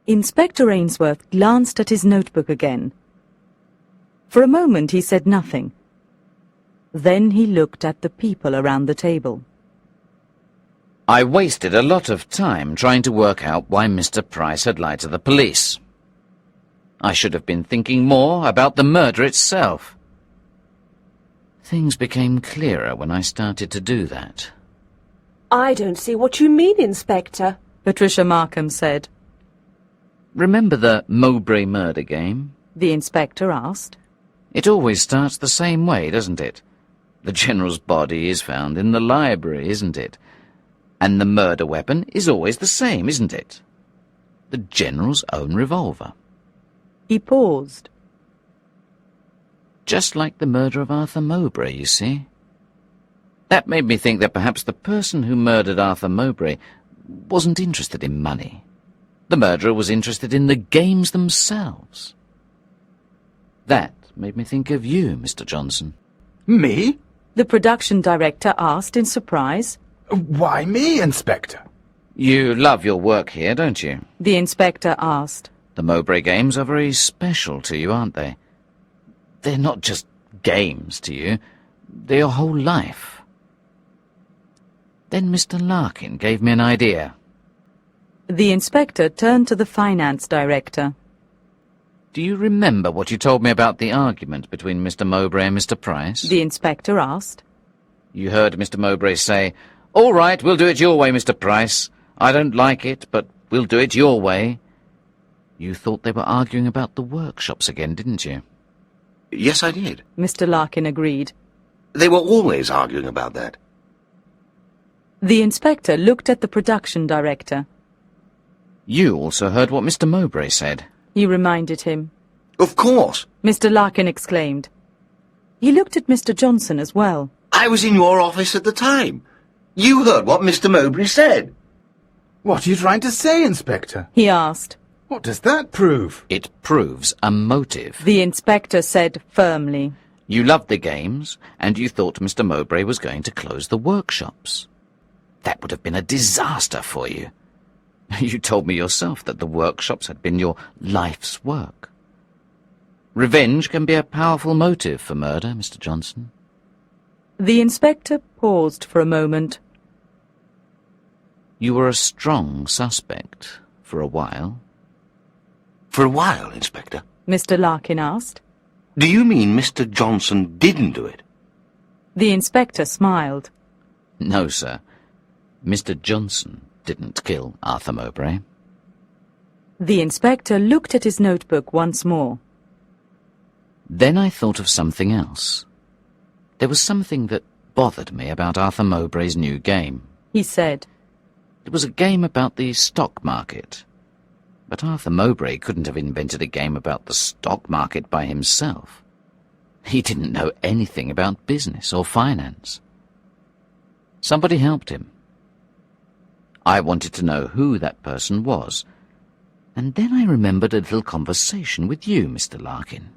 Inspector Ainsworth glanced at his notebook again. For a moment he said nothing. Then he looked at the people around the table. I wasted a lot of time trying to work out why Mr. Price had lied to the police. I should have been thinking more about the murder itself. Things became clearer when I started to do that. I don't see what you mean, Inspector. Patricia Markham said. Remember the Mowbray murder game? The inspector asked. It always starts the same way, doesn't it? The General's body is found in the library, isn't it? And the murder weapon is always the same, isn't it? The General's own revolver. He paused. Just like the murder of Arthur Mowbray, you see. That made me think that perhaps the person who murdered Arthur Mowbray wasn't interested in money. The murderer was interested in the games themselves. That made me think of you, Mr. Johnson. Me? The production director asked in surprise. Why me, Inspector? You love your work here, don't you? The inspector asked. The Mowbray games are very special to you, aren't they? They're not just games to you. They're your whole life. Then Mr. Larkin gave me an idea. The inspector turned to the finance director. Do you remember what you told me about the argument between Mr. Mowbray and Mr. Price? The inspector asked. You heard Mr. Mowbray say, "All right, we'll do it your way, Mr. Price. I don't like it, but we'll do it your way." You thought they were arguing about the workshops again, didn't you? Yes, I did. Mr. Larkin agreed. They were always arguing about that. The inspector looked at the production director. You also heard what Mr. Mowbray said. He reminded him. Of course. Mr. Larkin exclaimed. He looked at Mr. Johnson as well. I was in your office at the time. You heard what Mr. Mowbray said. What are you trying to say, Inspector? He asked. What does that prove? It proves a motive. The inspector said firmly. You loved the games, and you thought Mr. Mowbray was going to close the workshops. That would have been a disaster for you. You told me yourself that the workshops had been your life's work. Revenge can be a powerful motive for murder, Mr. Johnson. The inspector paused for a moment. You were a strong suspect for a while. For a while, Inspector. Mr. Larkin asked. Do you mean Mr. Johnson didn't do it? The inspector smiled. No, sir. Mr. Johnson didn't kill Arthur Mowbray. The inspector looked at his notebook once more. Then I thought of something else. There was something that bothered me about Arthur Mowbray's new game. He said. It was a game about the stock market. But Arthur Mowbray couldn't have invented a game about the stock market by himself. He didn't know anything about business or finance. Somebody helped him. I wanted to know who that person was, and then I remembered a little conversation with you, Mr. Larkin.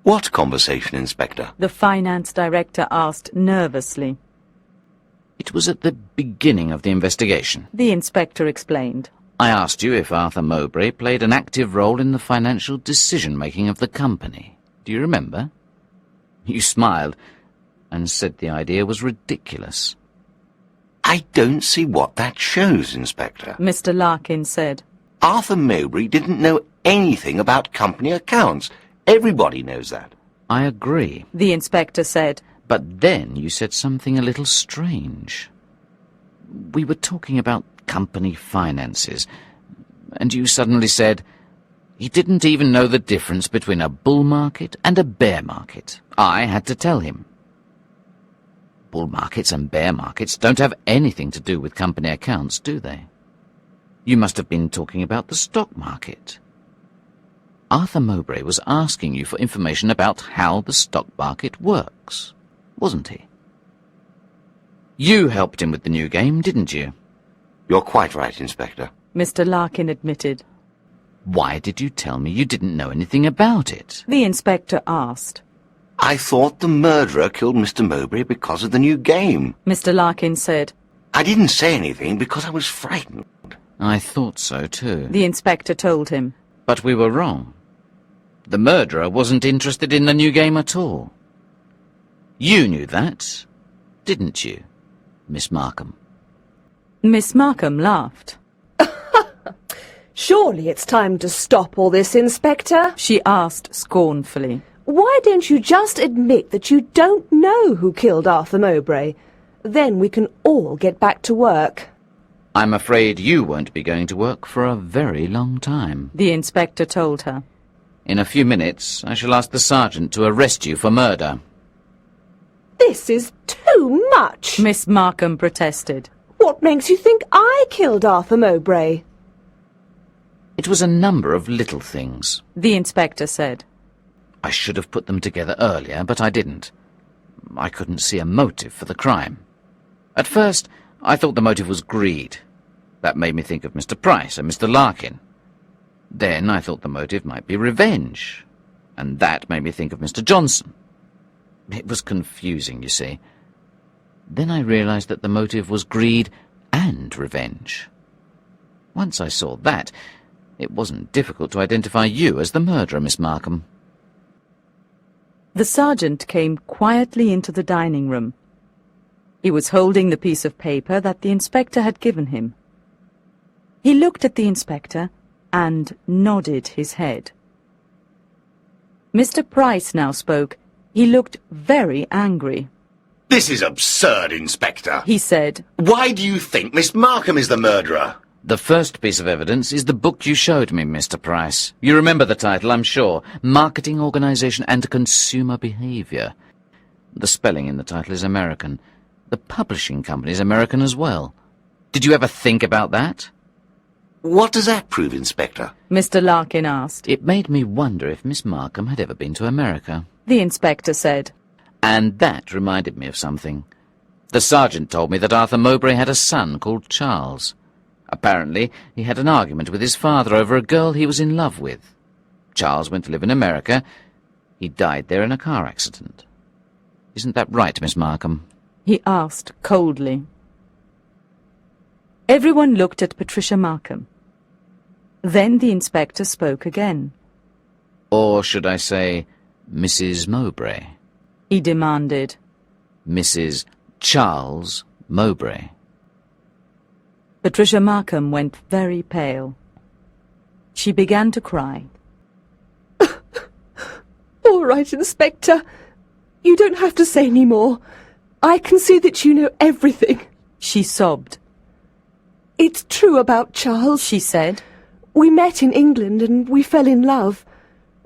What conversation, Inspector? The finance director asked nervously. It was at the beginning of the investigation. The inspector explained. I asked you if Arthur Mowbray played an active role in the financial decision-making of the company. Do you remember? You smiled and said the idea was ridiculous. I don't see what that shows, Inspector. Mr. Larkin said. Arthur Mowbray didn't know anything about company accounts. Everybody knows that. I agree. The inspector said. But then you said something a little strange. We were talking about company finances, and you suddenly said, he didn't even know the difference between a bull market and a bear market. I had to tell him. Bull markets and bear markets don't have anything to do with company accounts, do they? You must have been talking about the stock market. Arthur Mowbray was asking you for information about how the stock market works, wasn't he? You helped him with the new game, didn't you? You're quite right, Inspector. Mr. Larkin admitted. Why did you tell me you didn't know anything about it? The inspector asked. I thought the murderer killed Mr. Mowbray because of the new game. Mr. Larkin said. I didn't say anything because I was frightened. I thought so too. The inspector told him. But we were wrong. The murderer wasn't interested in the new game at all. You knew that, didn't you, Miss Markham? Miss Markham laughed. Surely it's time to stop all this, Inspector. She asked scornfully. Why don't you just admit that you don't know who killed Arthur Mowbray? Then we can all get back to work. I'm afraid you won't be going to work for a very long time. The inspector told her. In a few minutes, I shall ask the sergeant to arrest you for murder. This is too much. Miss Markham protested. What makes you think I killed Arthur Mowbray? It was a number of little things. The inspector said. I should have put them together earlier, but I didn't. I couldn't see a motive for the crime. At first, I thought the motive was greed. That made me think of Mr. Price and Mr. Larkin. Then I thought the motive might be revenge, and that made me think of Mr. Johnson. It was confusing, you see. Then I realized that the motive was greed and revenge. Once I saw that, it wasn't difficult to identify you as the murderer, Miss Markham. The sergeant came quietly into the dining room. He was holding the piece of paper that the inspector had given him. He looked at the inspector and nodded his head. Mr. Price now spoke. He looked very angry. This is absurd, Inspector. He said. Why do you think Miss Markham is the murderer? The first piece of evidence is the book you showed me, Mr. Price. You remember the title, I'm sure. Marketing Organization and Consumer Behavior. The spelling in the title is American. The publishing company is American as well. Did you ever think about that? What does that prove, Inspector? Mr. Larkin asked. It made me wonder if Miss Markham had ever been to America. The inspector said. And that reminded me of something. The sergeant told me that Arthur Mowbray had a son called Charles. Apparently, he had an argument with his father over a girl he was in love with. Charles went to live in America. He died there in a car accident. Isn't that right, Miss Markham? He asked coldly. Everyone looked at Patricia Markham. Then the inspector spoke again. Or should I say, Mrs. Mowbray? He demanded. Mrs. Charles Mowbray. Patricia Markham went very pale. She began to cry. All right, Inspector. You don't have to say any more. I can see that you know everything. She sobbed. It's true about Charles, She said. We met in England and we fell in love.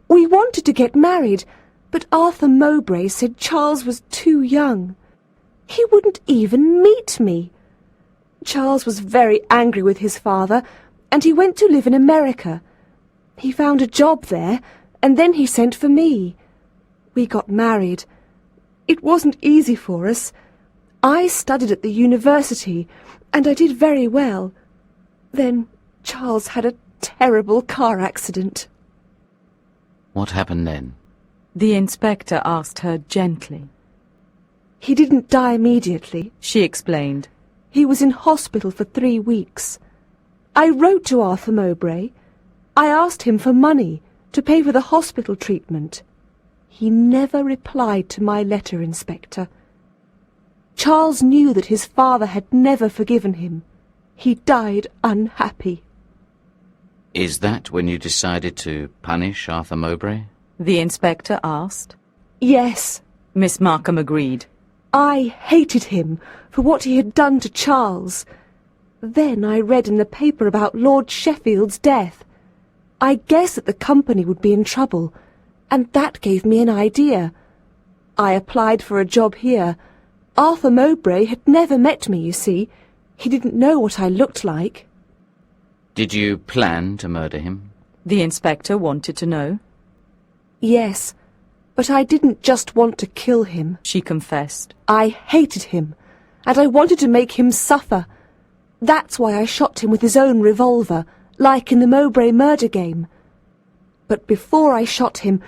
We wanted to get married, but Arthur Mowbray said Charles was too young. He wouldn't even meet me. Charles was very angry with his father, and he went to live in America. He found a job there, and then he sent for me. We got married. It wasn't easy for us. I studied at the university, and I did very well. Then Charles had a terrible car accident. What happened then? The inspector asked her gently. He didn't die immediately, She explained. He was in hospital for 3 weeks. I wrote to Arthur Mowbray. I asked him for money to pay for the hospital treatment. He never replied to my letter, Inspector. Charles knew that his father had never forgiven him. He died unhappy. Is that when you decided to punish Arthur Mowbray? The inspector asked. Yes, Miss Markham agreed. I hated him for what he had done to Charles. Then I read in the paper about Lord Sheffield's death. I guessed that the company would be in trouble, and that gave me an idea. I applied for a job here. Arthur Mowbray had never met me, you see. He didn't know what I looked like. Did you plan to murder him? The inspector wanted to know. Yes, but I didn't just want to kill him. She confessed. I hated him, and I wanted to make him suffer. That's why I shot him with his own revolver, like in the Mowbray murder game. But before I shot him,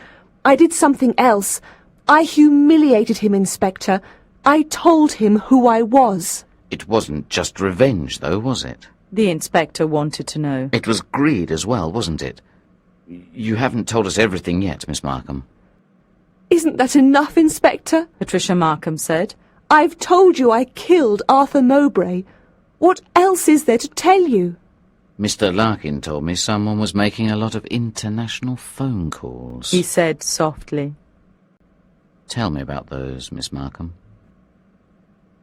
I did something else. I humiliated him, Inspector. I told him who I was. It wasn't just revenge, though, was it? The inspector wanted to know. It was greed as well, wasn't it? You haven't told us everything yet, Miss Markham. Isn't that enough, Inspector? Patricia Markham said. I've told you I killed Arthur Mowbray. What else is there to tell you? Mr. Larkin told me someone was making a lot of international phone calls. He said softly. Tell me about those, Miss Markham.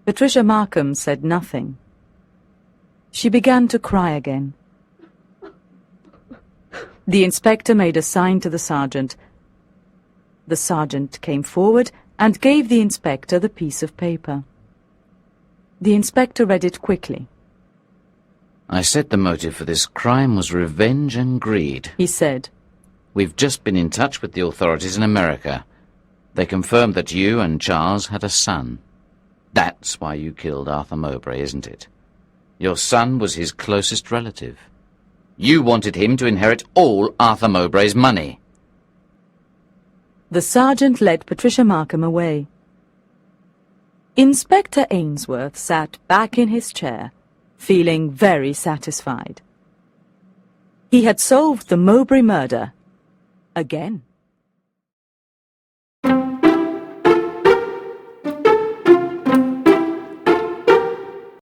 Patricia Markham said nothing. She began to cry again. The inspector made a sign to the sergeant. The sergeant came forward and gave the inspector the piece of paper. The inspector read it quickly. I said the motive for this crime was revenge and greed. He said. We've just been in touch with the authorities in America. They confirmed that you and Charles had a son. That's why you killed Arthur Mowbray, isn't it? Your son was his closest relative. You wanted him to inherit all Arthur Mowbray's money. The sergeant led Patricia Markham away. Inspector Ainsworth sat back in his chair, feeling very satisfied. He had solved the Mowbray murder again.